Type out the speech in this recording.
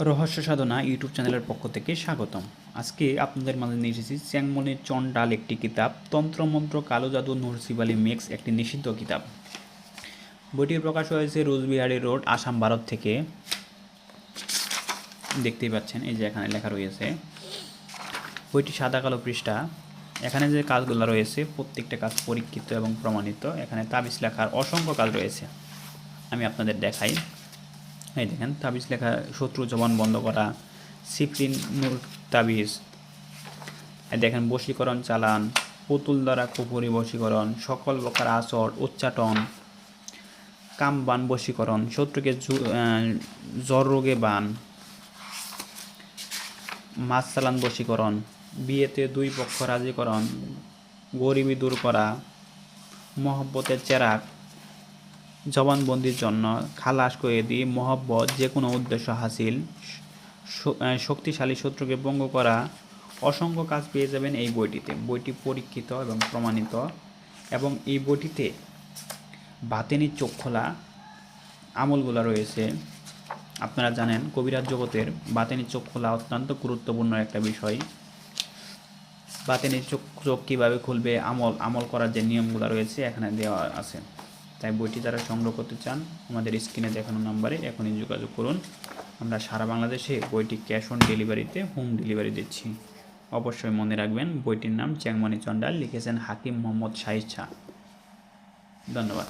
রহস্য সাধনা ইউটিউব চ্যানেলের পক্ষ থেকে স্বাগতম। আজকে আপনাদের মাঝে নিয়ে এসেছি চ্যাংমনির চণ্ডাল একটি কিতাব, তন্ত্রমন্ত্র কালো জাদু নরসিব আলী মিক্স একটি নিষিদ্ধ কিতাব। বইটির প্রকাশ হয়েছে রোজবিহারি রোড, আসাম, ভারত থেকে। দেখতেই পাচ্ছেন, এই যে এখানে লেখা রয়েছে। বইটি সাদা কালো পৃষ্ঠা। এখানে যে কাজগুলো রয়েছে প্রত্যেকটা কাজ পরীক্ষিত এবং প্রমাণিত। এখানে তাবিজ লেখার অসংখ্য কাজ রয়েছে, আমি আপনাদের দেখাই। এই দেখেন, তাবিজ লেখা, শত্রু জবান বন্ধ করা, সিফরিন নূর তাবিজ। দেখেন, বশীকরণ চালান, পুতুল দ্বারা কুপুরি বশীকরণ, সকল প্রকার আসর উচ্চাটন, কামবান বশীকরণ, শত্রুকে জ্বর রোগে বান, মাছ চালান বশীকরণ, বিয়েতে দুই পক্ষ রাজিকরণ, গরিবি দূর করা, মহব্বতের চেরাক, জবানবন্দির জন্য, খালাস কয়েদি, মহব্বত, যে কোনো উদ্দেশ্য হাসিল, শক্তিশালী শত্রুকে পঙ্গু করা, অসংখ্য কাজ পেয়ে যাবেন এই বইটিতে। বইটি পরীক্ষিত এবং প্রমাণিত, এবং এই বইটিতে বাতেনি চোখ খোলা আমলগুলো রয়েছে। আপনারা জানেন, কবিরাজ জগতের বাতেনি চোখ খোলা অত্যন্ত গুরুত্বপূর্ণ একটা বিষয়। বাতেনি চোখ কীভাবে খুলবে, আমল করার যে নিয়মগুলো রয়েছে এখানে দেওয়া আছে। তাই বইটি যারা সংগ্রহ করতে চান, আমাদের স্ক্রিনে দেখানো নাম্বারে এখনই যোগাযোগ করুন। আমরা সারা বাংলাদেশে বইটি ক্যাশ অন ডেলিভারিতে হোম ডেলিভারি দিচ্ছি। অবশ্যই মনে রাখবেন, বইটির নাম চ্যাংমনি চণ্ডাল, লিখেছেন হাকিম মোহাম্মদ শাহিদ শাহ। ধন্যবাদ।